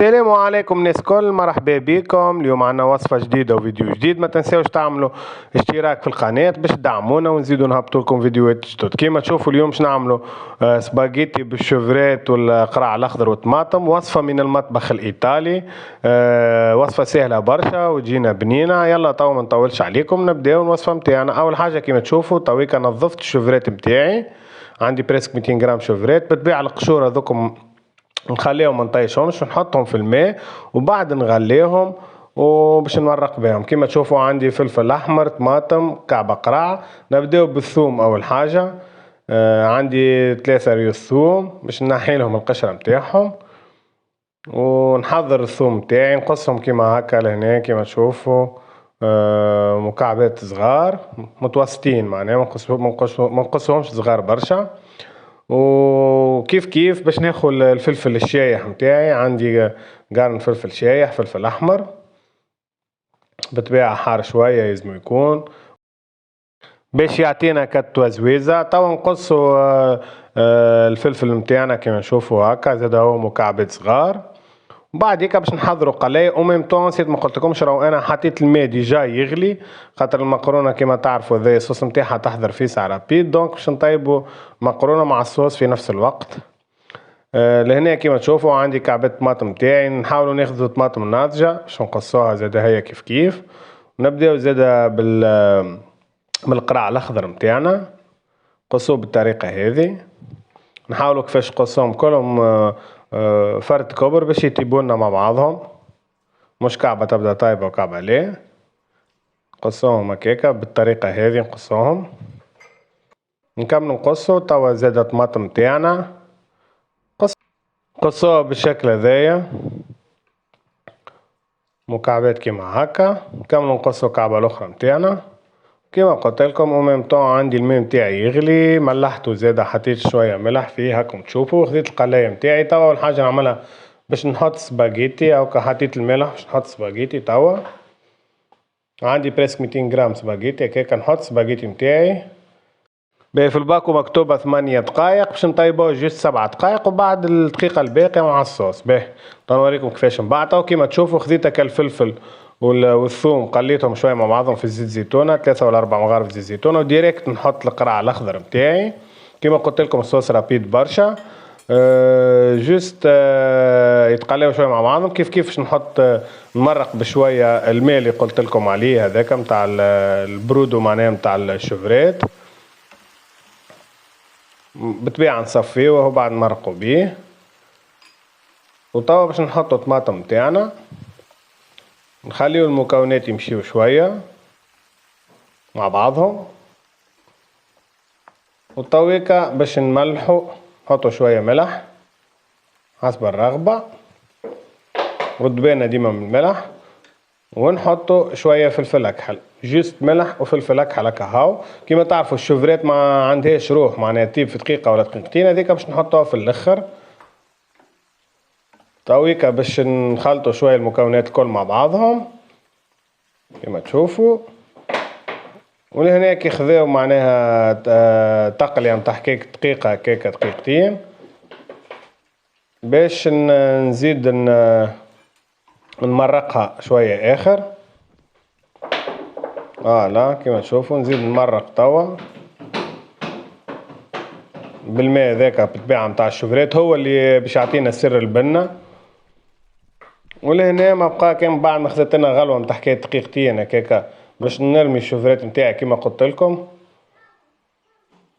السلام عليكم ناس كل، مرحبا بكم. اليوم عنا وصفة جديدة وفيديو جديد. ما تنساوش تعملوا اشتراك في القناة باش تدعمونا ونزيدوا نهبطوا لكم فيديوهات جدد. كيما تشوفوا اليوم باش نعملوا سباغيتي بالشوفريت والقراع الاخضر والطماطم، وصفة من المطبخ الايطالي. وصفة سهلة برشا وتجينا بنينة. يلا توا ما نطولش عليكم، نبداو الوصفة متاعنا. اول حاجة كيما تشوفوا تويكا نظفت الشوفريت متاعي، عندي بريسك 200 جرام شوفريت. بالطبيعة القشور هذوكم نخليهم ما نطيشهمش ونحطهم في الماء وبعد نغليهم وباش نورق بهم. كيما تشوفوا عندي فلفل احمر، طماطم، كعبة قرع. نبداو بالثوم اول حاجة. عندي 3 ريوس ثوم باش نحي لهم القشرة متاعهم، ونحضر الثوم متاعي نقصهم كيما هكا لهنا كيما تشوفوا. مكعبات صغار متوسطين، معناها ما نقصهمش صغار برشا. وكيف كيف باش ناخذ الفلفل الشايح متاعي، عندي قرن فلفل شايح، فلفل احمر بالطبيعة حار شوية يلزم يكون باش يعطينا كتوة زويزة. توا نقصوا الفلفل متاعنا كما نشوفوا هكا، زاد هو مكعبات صغار. بعد هيك باش نحضروا قلاي او ميم طون. نسيت ما قلتلكمش راهو انا حطيت الماء ديجا يغلي، خاطر المقرونه كيما تعرفوا ذا الصوص نتاعها تحضر فيه ساعه رابيد، دونك باش نطيبوا مقرونه مع الصوص في نفس الوقت. لهنا كيما تشوفوا عندي كعبة طماطم تاعي، نحاولوا ناخذوا طماطم ناضجه باش نقصوها زاد هي كيف كيف. ونبداو زاد بالقراع الاخضر متاعنا، قصوه بالطريقه هذه. نحاولوا كيفاش نقصوهم كلهم فرد كبر باش يطيبولنا مع بعضهم، مش كعبة تبدا طايبة وكعبة لا. نقصوهم هكاكا بالطريقة هذه، نقصوهم نكمل نقصو. توا زاد الطماطم تاعنا نقصوها بالشكل هذايا مكعبات كيما هكا. نكمل نقصو كعبة الاخرى متاعنا كيما قلت لكم. وميم طون عندي الماء متاعي يغلي، ملحته زاد، حطيت شوية ملح فيه هاكم تشوفوا. خذيت القلاية متاعي. توا اول حاجة نعملها باش نحط سباغيتي، او حطيت الملح باش نحط سباغيتي. توا عندي بريسك 200 جرام سباغيتي هكاكا، نحط سباغيتي متاعي. باهي في الباكو مكتوبة 8 دقايق، باش نطيبوه جوست 7 دقايق وبعد الدقيقة الباقية مع الصوص. باهي نوريكم كيفاش من بعد. كيما تشوفوا خذيت هكا الفلفل والثوم قليتهم شوية مع بعضهم في زيت زيتونة، 3 ولا 4 مغارف زيت زيتونة، وديريكت نحط القرع الأخضر متاعي. كيما قلت لكم الصوص رابيد برشا. جوست يتقلاو شويه مع بعضهم كيف كيف باش نحط نمرق بشويه الماء اللي قلت لكم عليه هذاك نتاع البرودو، معناه نتاع الشوفريت. بالطبيعه نصفيه وهو بعد نمرقوا بيه. وتوا باش نحطوا طماطم تاعنا، نخليو المكونات يمشيو شويه مع بعضهم. وتويكا باش نملحوا، نحطوا شويه ملح حسب الرغبه، رد بالنا ديما من الملح. ونحطوا شويه فلفل اكحل، جوست ملح وفلفل اكحل هكا. هاو كيما تعرفوا الشوفريت ما عندهاش روح، معناها تطيب في دقيقه ولا دقيقتين، هذيك باش نحطوها في الاخر. تويكا باش نخلطوا شويه المكونات الكل مع بعضهم كيما تشوفوا. ولهنا كي خذاو معناها تقليه نتاع هكاك دقيقه هكاك دقيقتين، باش نزيد نمرقها شويه اخر. لا كيما تشوفوا نزيد نمرق توا بالماء ذاك بالطبيعة متاع الشوفريت، هو اللي باش يعطينا سر البنة. ولهنا ما بقى كان بعد ما خذت لنا غلوة متاع حكاية دقيقتين هكاكا باش نرمي الشوفريت متاعي كيما قلت لكم.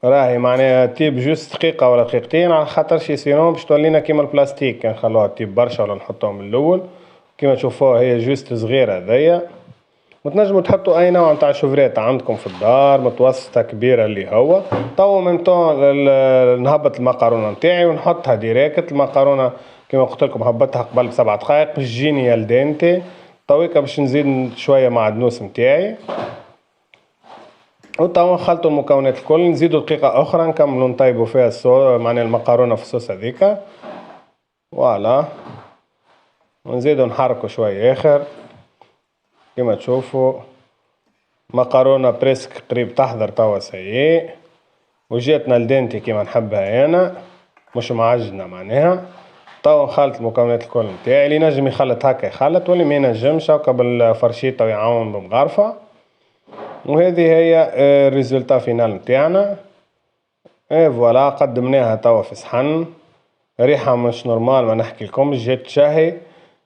راهي معناها تطيب جوست دقيقة ولا دقيقتين، على خاطر شي سينون باش تولينا كيما البلاستيك كان نخلوها تطيب برشا ولا نحطوها من الأول. كيما تشوفوها هي جوست صغيرة هذيا. وتنجموا تحطوا اي نوع نتاع شوفريت عندكم في الدار، متوسطة كبيرة اللي هو. توا من طون نهبط المقارونة نتاعي ونحطها ديريكت. المقارونة كما قلت لكم هبطها قبل ب7 دقائق باش تجيني الدنتي. تويكا باش نزيد شوية معدنوس نتاعي. وتوا نخلطوا المكونات الكل، نزيدوا دقيقة أخرى نكملوا نطيبوا فيها الصوص، معناها المقارونة في الصوص هذيكا. فوالا ونزيدوا نحركوا شوية آخر كما تشوفوا. مقارونة بريسك قريب تحضر توا سيء، وجاتنا الدنتي كما نحبها انا، مش معجنة معناها. توا خلط المكونات الكل نتاعي، اللي ينجم يخلط هكا يخلط واللي ما ينجمش هكا بالفرشيطة ويعاون بمغرفة. وهذه هي الريزولتا فينال نتاعنا. ايه فوالا قدمناها توا في صحن، ريحة مش نورمال ما نحكي لكم، جات تشهي.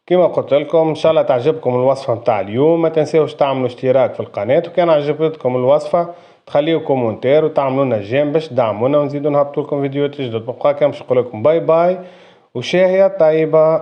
كما قلت لكم ان شاء الله تعجبكم الوصفة متاع اليوم، ما تنساوش تعملوا اشتراك في القناة، وكان عجبتكم الوصفة تخليوا كومنتير وتعملوا لنا جيم باش تدعمونا ونزيدوا نهبطوا لكم فيديوهات جدد. بقى كان باش نقول لكم باي باي وشاهية طيبة.